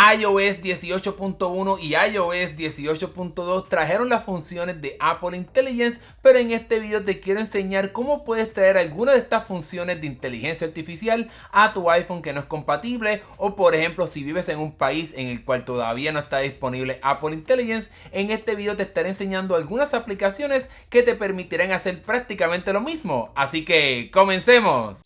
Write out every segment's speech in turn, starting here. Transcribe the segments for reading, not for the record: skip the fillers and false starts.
iOS 18.1 y iOS 18.2 trajeron las funciones de Apple Intelligence, pero en este video te quiero enseñar cómo puedes traer alguna de estas funciones de inteligencia artificial a tu iPhone que no es compatible, o por ejemplo si vives en un país en el cual todavía no está disponible Apple Intelligence. En este video te estaré enseñando algunas aplicaciones que te permitirán hacer prácticamente lo mismo, así que comencemos.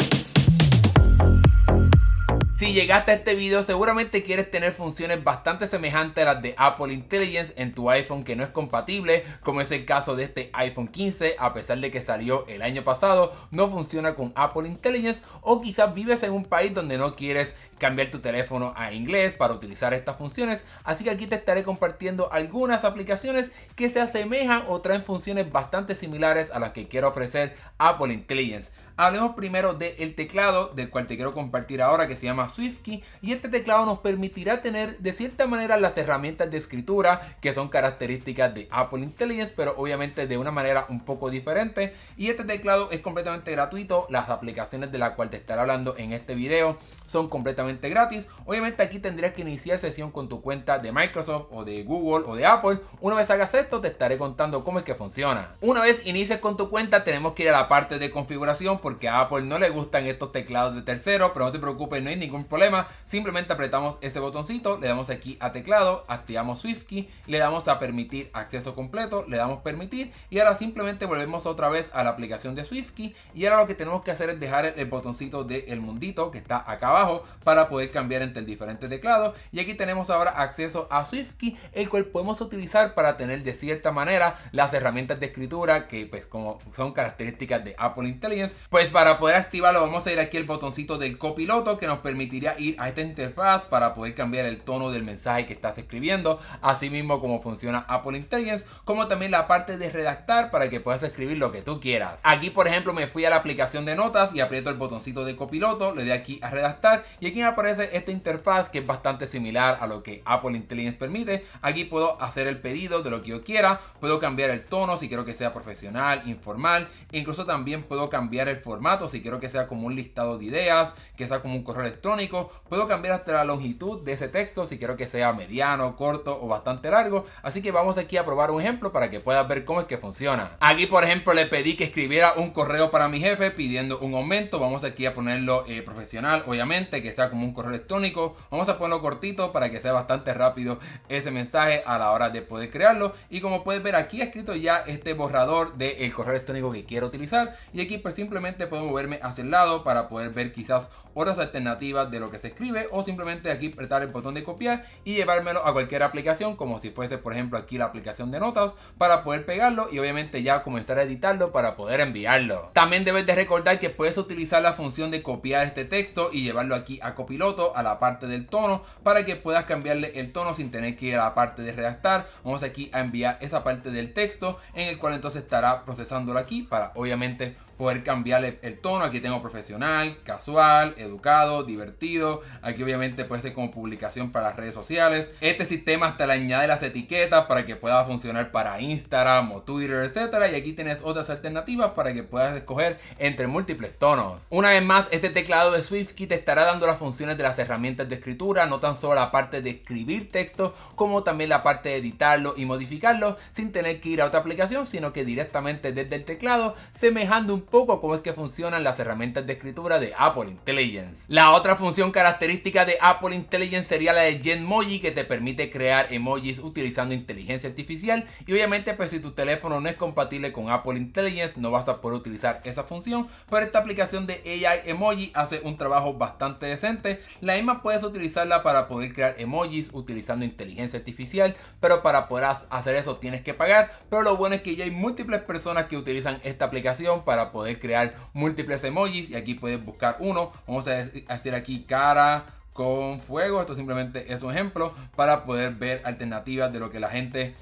Si llegaste a este video, seguramente quieres tener funciones bastante semejantes a las de Apple Intelligence en tu iPhone que no es compatible, como es el caso de este iPhone 15, a pesar de que salió el año pasado, no funciona con Apple Intelligence, o quizás vives en un país donde no quieres cambiar tu teléfono a inglés para utilizar estas funciones, así que aquí te estaré compartiendo algunas aplicaciones que se asemejan o traen funciones bastante similares a las que quiere ofrecer Apple Intelligence. Hablemos primero del teclado del cual te quiero compartir ahora, que se llama SwiftKey, y este teclado nos permitirá tener de cierta manera las herramientas de escritura que son características de Apple Intelligence, pero obviamente de una manera un poco diferente. Y este teclado es completamente gratuito, las aplicaciones de las cuales te estaré hablando en este video son completamente gratis. Obviamente aquí tendrías que iniciar sesión con tu cuenta de Microsoft o de Google o de Apple. Una vez hagas esto te estaré contando cómo es que funciona. Una vez inicies con tu cuenta tenemos que ir a la parte de configuración, porque a Apple no le gustan estos teclados de terceros, pero no te preocupes, no hay ningún problema. Simplemente apretamos ese botoncito, le damos aquí a teclado, activamos SwiftKey, le damos a permitir acceso completo, le damos permitir, y ahora simplemente volvemos otra vez a la aplicación de SwiftKey. Y ahora lo que tenemos que hacer es dejar el botoncito del mundito que está acá abajo para poder cambiar entre diferentes teclados. Y aquí tenemos ahora acceso a SwiftKey, el cual podemos utilizar para tener de cierta manera las herramientas de escritura que pues como son características de Apple Intelligence. Pues para poder activarlo vamos a ir aquí al botoncito del copiloto, que nos permitiría ir a esta interfaz para poder cambiar el tono del mensaje que estás escribiendo, así mismo como funciona Apple Intelligence, como también la parte de redactar para que puedas escribir lo que tú quieras. Aquí por ejemplo me fui a la aplicación de notas y aprieto el botoncito de copiloto, le doy aquí a redactar, y aquí me aparece esta interfaz que es bastante similar a lo que Apple Intelligence permite. Aquí puedo hacer el pedido de lo que yo quiera, puedo cambiar el tono si quiero que sea profesional, informal, incluso también puedo cambiar el formato si quiero que sea como un listado de ideas, que sea como un correo electrónico, puedo cambiar hasta la longitud de ese texto si quiero que sea mediano, corto o bastante largo. Así que vamos aquí a probar un ejemplo para que puedas ver cómo es que funciona. Aquí por ejemplo le pedí que escribiera un correo para mi jefe pidiendo un aumento. Vamos aquí a ponerlo profesional, obviamente, que sea como un correo electrónico. Vamos a ponerlo cortito para que sea bastante rápido ese mensaje a la hora de poder crearlo. Y como puedes ver aquí he escrito ya este borrador del correo electrónico que quiero utilizar, y aquí pues simplemente puedo moverme hacia el lado para poder ver quizás otras alternativas de lo que se escribe, o simplemente aquí apretar el botón de copiar y llevármelo a cualquier aplicación, como si fuese por ejemplo aquí la aplicación de notas, para poder pegarlo y obviamente ya comenzar a editarlo para poder enviarlo. También debes de recordar que puedes utilizar la función de copiar este texto y llevarlo aquí a copiloto, a la parte del tono, para que puedas cambiarle el tono sin tener que ir a la parte de redactar. Vamos aquí a enviar esa parte del texto, en el cual entonces estará procesándolo aquí para obviamente poder cambiarle el tono. Aquí tengo profesional, casual, educado, divertido. Aquí obviamente puede ser como publicación para las redes sociales. Este sistema hasta le añade las etiquetas para que pueda funcionar para Instagram o Twitter, etcétera. Y aquí tienes otras alternativas para que puedas escoger entre múltiples tonos. Una vez más, este teclado de SwiftKey te estará dando las funciones de las herramientas de escritura, no tan solo la parte de escribir texto, como también la parte de editarlo y modificarlo sin tener que ir a otra aplicación, sino que directamente desde el teclado, semejando un poco cómo es que funcionan las herramientas de escritura de Apple Intelligence. La otra función característica de Apple Intelligence sería la de Genmoji, que te permite crear emojis utilizando inteligencia artificial, y obviamente pues si tu teléfono no es compatible con Apple Intelligence no vas a poder utilizar esa función, pero esta aplicación de AI Emoji hace un trabajo bastante decente. La misma puedes utilizarla para poder crear emojis utilizando inteligencia artificial, pero para poder hacer eso tienes que pagar. Pero lo bueno es que ya hay múltiples personas que utilizan esta aplicación para poder crear múltiples emojis, y aquí puedes buscar uno. Vamos a hacer aquí cara con fuego. Esto simplemente es un ejemplo para poder ver alternativas de lo que la gente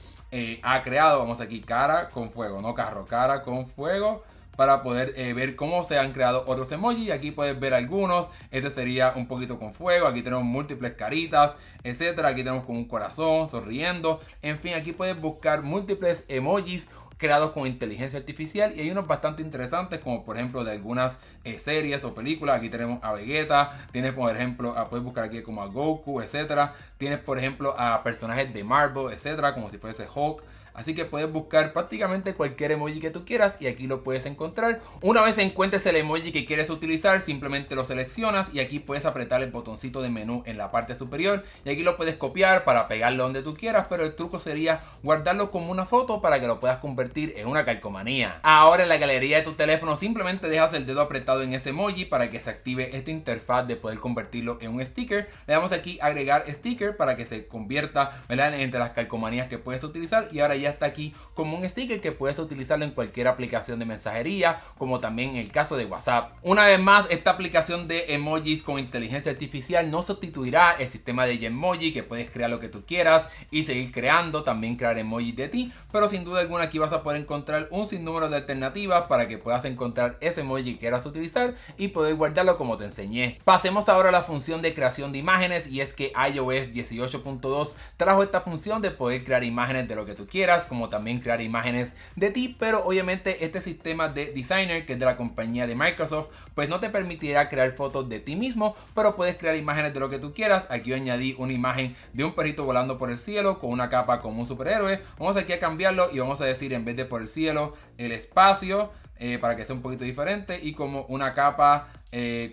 ha creado. Vamos aquí cara con fuego, no carro, cara con fuego, para poder ver cómo se han creado otros emojis. Aquí puedes ver algunos. Este sería un poquito con fuego. Aquí tenemos múltiples caritas, etcétera. Aquí tenemos con un corazón sonriendo. En fin, aquí puedes buscar múltiples emojis creados con inteligencia artificial, y hay unos bastante interesantes como por ejemplo de algunas series o películas. Aquí tenemos a Vegeta, tienes por ejemplo puedes buscar aquí como a Goku, etcétera. Tienes por ejemplo a personajes de Marvel, etcétera, como si fuese Hulk. Así que puedes buscar prácticamente cualquier emoji que tú quieras y aquí lo puedes encontrar. Una vez encuentres el emoji que quieres utilizar, simplemente lo seleccionas y aquí puedes apretar el botoncito de menú en la parte superior y aquí lo puedes copiar para pegarlo donde tú quieras, pero el truco sería guardarlo como una foto para que lo puedas convertir en una calcomanía. Ahora en la galería de tu teléfono simplemente dejas el dedo apretado en ese emoji para que se active esta interfaz de poder convertirlo en un sticker. Le damos aquí agregar sticker para que se convierta, ¿verdad?, entre las calcomanías que puedes utilizar, y ahora ya está aquí como un sticker que puedes utilizarlo en cualquier aplicación de mensajería, como también en el caso de WhatsApp. Una vez más, esta aplicación de emojis con inteligencia artificial no sustituirá el sistema de Genmoji, que puedes crear lo que tú quieras y seguir creando, también crear emojis de ti, pero sin duda alguna aquí vas a poder encontrar un sinnúmero de alternativas para que puedas encontrar ese emoji que quieras utilizar y poder guardarlo como te enseñé. Pasemos ahora a la función de creación de imágenes, y es que iOS 18.2 trajo esta función de poder crear imágenes de lo que tú quieras, como también crear imágenes de ti, pero obviamente este sistema de Designer, que es de la compañía de Microsoft, pues no te permitirá crear fotos de ti mismo, pero puedes crear imágenes de lo que tú quieras. Aquí yo añadí una imagen de un perrito volando por el cielo con una capa como un superhéroe. Vamos aquí a cambiarlo y vamos a decir, en vez de por el cielo, el espacio, para que sea un poquito diferente, y como una capa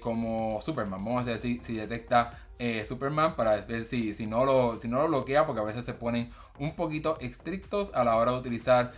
como Superman. Vamos a decir si detecta Superman, para ver si no lo bloquea, porque a veces se ponen un poquito estrictos a la hora de utilizar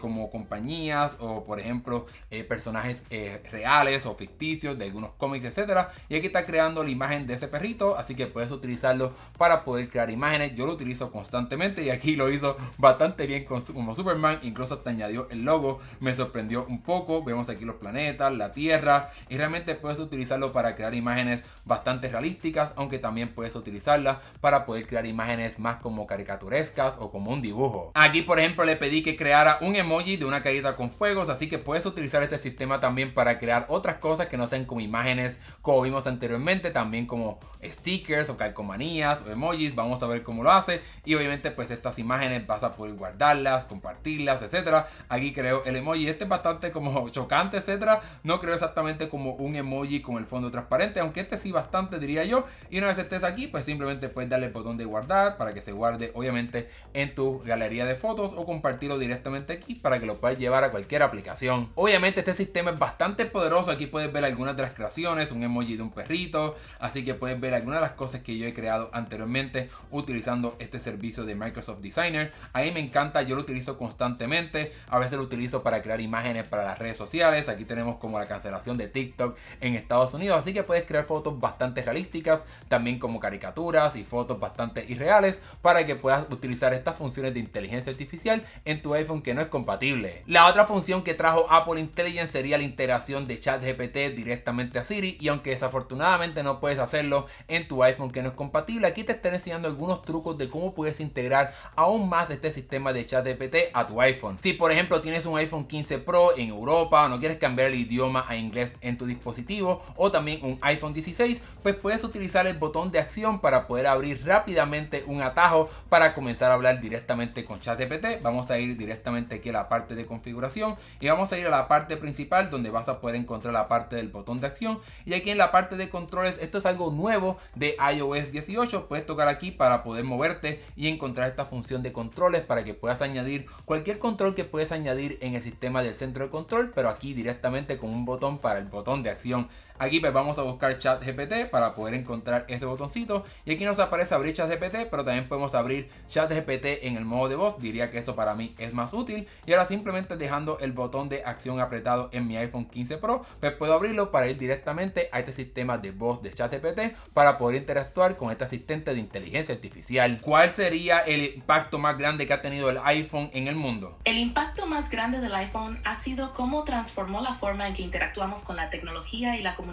como compañías o por ejemplo personajes reales o ficticios de algunos cómics, etcétera. Y aquí está creando la imagen de ese perrito, así que puedes utilizarlo para poder crear imágenes. Yo lo utilizo constantemente y aquí lo hizo bastante bien como Superman, incluso hasta añadió el logo. Me sorprendió un poco. Vemos aquí los planetas, la Tierra, y realmente puedes utilizarlo para crear imágenes bastante realísticas, aunque también puedes utilizarla para poder crear imágenes más como caricaturescas o como un dibujo. Aquí por ejemplo le pedí que creara un emoji de una carita con fuegos, así que puedes utilizar este sistema también para crear otras cosas que no sean como imágenes como vimos anteriormente, también como stickers o calcomanías o emojis. Vamos a ver cómo lo hace, y obviamente pues estas imágenes vas a poder guardarlas, compartirlas, etcétera. Aquí creo el emoji, este es bastante como chocante, etcétera. No creo exactamente como un emoji con el fondo transparente, aunque este sí bastante, diría yo. Y una vez estés aquí, pues simplemente puedes darle el botón de guardar para que se guarde obviamente en tu galería de fotos, o compartirlo directamente aquí para que lo puedas llevar a cualquier aplicación. Obviamente este sistema es bastante poderoso. Aquí puedes ver algunas de las creaciones, un emoji de un perrito, así que puedes ver algunas de las cosas que yo he creado anteriormente utilizando este servicio de Microsoft Designer. A mí me encanta, yo lo utilizo constantemente. A veces lo utilizo para crear imágenes para las redes sociales. Aquí tenemos como la cancelación de TikTok en Estados Unidos, así que puedes crear fotos bastante realísticas, también como caricaturas y fotos bastante irreales, para que puedas utilizar estas funciones de inteligencia artificial en tu iPhone que no es compatible. La otra función que trajo Apple Intelligence sería la integración de ChatGPT directamente a Siri, y aunque desafortunadamente no puedes hacerlo en tu iPhone que no es compatible, aquí te están enseñando algunos trucos de cómo puedes integrar aún más este sistema de ChatGPT a tu iPhone. Si por ejemplo tienes un iPhone 15 Pro en Europa, no quieres cambiar el idioma a inglés en tu dispositivo, o también un iPhone 16, pues puedes utilizar el botón de acción para poder abrir rápidamente un atajo para comenzar a hablar directamente con ChatGPT. Vamos a ir directamente aquí a la parte de configuración y vamos a ir a la parte principal, donde vas a poder encontrar la parte del botón de acción, y aquí en la parte de controles, esto es algo nuevo de iOS 18, puedes tocar aquí para poder moverte y encontrar esta función de controles para que puedas añadir cualquier control que puedes añadir en el sistema del centro de control, pero aquí directamente con un botón para el botón de acción. Aquí pues vamos a buscar ChatGPT para poder encontrar este botoncito, y aquí nos aparece abrir ChatGPT, pero también podemos abrir ChatGPT en el modo de voz. Diría que eso para mí es más útil, y ahora simplemente dejando el botón de acción apretado en mi iPhone 15 Pro, pues puedo abrirlo para ir directamente a este sistema de voz de ChatGPT para poder interactuar con este asistente de inteligencia artificial. ¿Cuál sería el impacto más grande que ha tenido el iPhone en el mundo? El impacto más grande del iPhone ha sido cómo transformó la forma en que interactuamos con la tecnología y la comunicación.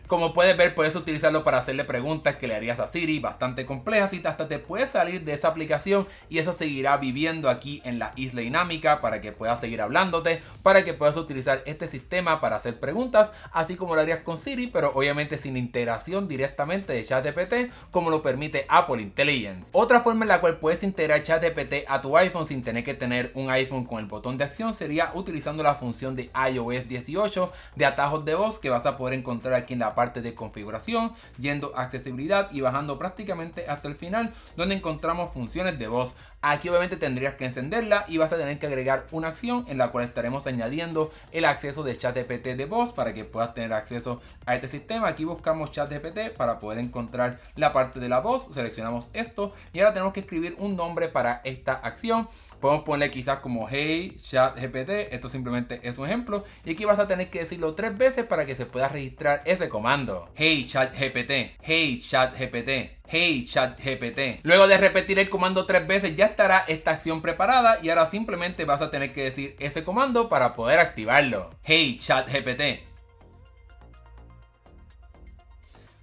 Como puedes ver, puedes utilizarlo para hacerle preguntas preguntas que le harías a Siri bastante complejas y hasta te puedes salir de esa aplicación y eso seguirá viviendo aquí en la isla dinámica para que puedas seguir hablándote, para que puedas utilizar este sistema para hacer preguntas, así como lo harías con Siri, pero obviamente sin integración directamente de ChatGPT como lo permite Apple Intelligence. Otra forma en la cual puedes integrar ChatGPT a tu iPhone sin tener que tener un iPhone con el botón de acción sería utilizando la función de iOS 18 de atajos de voz que vas a poder encontrar aquí en la parte de configuración, yendo a accesibilidad y bajando prácticamente hasta el final donde encontramos funciones de voz. Aquí obviamente tendrías que encenderla y vas a tener que agregar una acción en la cual estaremos añadiendo el acceso de ChatGPT de voz para que puedas tener acceso a este sistema. Aquí buscamos ChatGPT para poder encontrar la parte de la voz, seleccionamos esto y ahora tenemos que escribir un nombre para esta acción. Podemos ponerle quizás como Hey ChatGPT, esto simplemente es un ejemplo y aquí vas a tener que decirlo 3 veces para que se pueda registrar ese comando. Hey ChatGPT, Hey ChatGPT, Hey ChatGPT. Luego de repetir el comando 3 veces ya estará esta acción preparada y ahora simplemente vas a tener que decir ese comando para poder activarlo. Hey ChatGPT.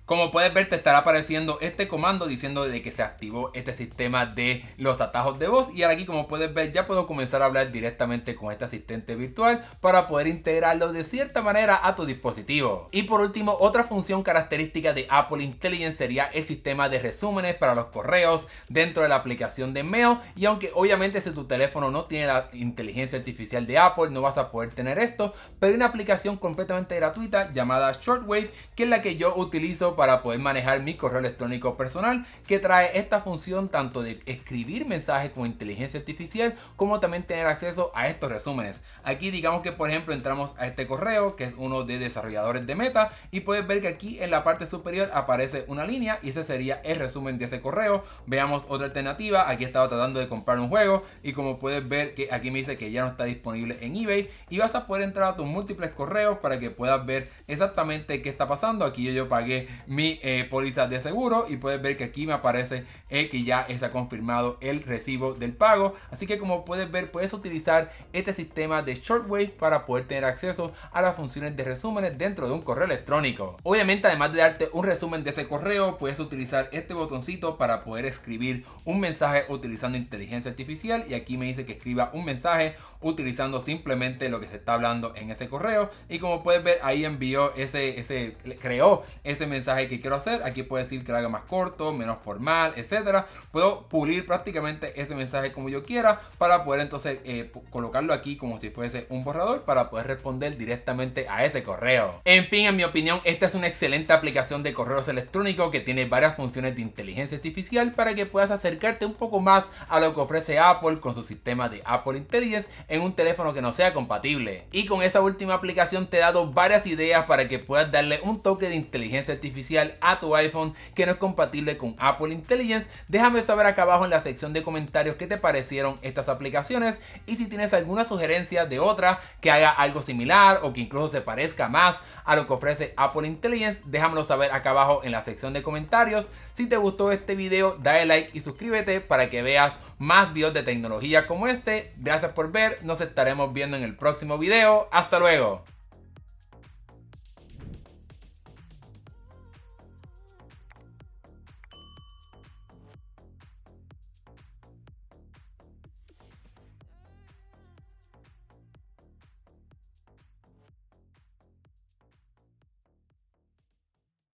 Como puedes ver, te estará apareciendo este comando diciendo de que se activó este sistema de los atajos de voz. Y ahora aquí, como puedes ver, ya puedo comenzar a hablar directamente con este asistente virtual para poder integrarlo de cierta manera a tu dispositivo. Y por último, otra función característica de Apple Intelligence sería el sistema de resúmenes para los correos dentro de la aplicación de Mail. Y aunque obviamente si tu teléfono no tiene la inteligencia artificial de Apple, no vas a poder tener esto, pero hay una aplicación completamente gratuita llamada Shortwave, que es la que yo utilizo para poder manejar mi correo electrónico personal, que trae esta función tanto de escribir mensajes con inteligencia artificial como también tener acceso a estos resúmenes. Aquí digamos que por ejemplo entramos a este correo que es uno de desarrolladores de Meta y puedes ver que aquí en la parte superior aparece una línea y ese sería el resumen de ese correo. Veamos otra alternativa. Aquí estaba tratando de comprar un juego y como puedes ver que aquí me dice que ya no está disponible en eBay y vas a poder entrar a tus múltiples correos para que puedas ver exactamente qué está pasando. Aquí yo pagué mi póliza de seguro y puedes ver que aquí me aparece que ya se ha confirmado el recibo del pago. Así que como puedes ver, puedes utilizar este sistema de Shortwave para poder tener acceso a las funciones de resúmenes dentro de un correo electrónico. Obviamente, además de darte un resumen de ese correo, puedes utilizar este botoncito para poder escribir un mensaje utilizando inteligencia artificial y aquí me dice que escriba un mensaje utilizando simplemente lo que se está hablando en ese correo y como puedes ver ahí envió creó ese mensaje que quiero hacer. Aquí puedo decir que lo haga más corto, menos formal, etcétera. Puedo pulir prácticamente ese mensaje como yo quiera para poder entonces colocarlo aquí como si fuese un borrador para poder responder directamente a ese correo. En fin, en mi opinión, esta es una excelente aplicación de correos electrónicos que tiene varias funciones de inteligencia artificial para que puedas acercarte un poco más a lo que ofrece Apple con su sistema de Apple Intelligence en un teléfono que no sea compatible. Y con esa última aplicación te he dado varias ideas para que puedas darle un toque de inteligencia artificial a tu iPhone que no es compatible con Apple Intelligence. Déjame saber acá abajo en la sección de comentarios qué te parecieron estas aplicaciones y si tienes alguna sugerencia de otra que haga algo similar o que incluso se parezca más a lo que ofrece Apple Intelligence, déjamelo saber acá abajo en la sección de comentarios. Si te gustó este video, dale like y suscríbete para que veas más videos de tecnología como este. Gracias por ver, nos estaremos viendo en el próximo video. Hasta luego.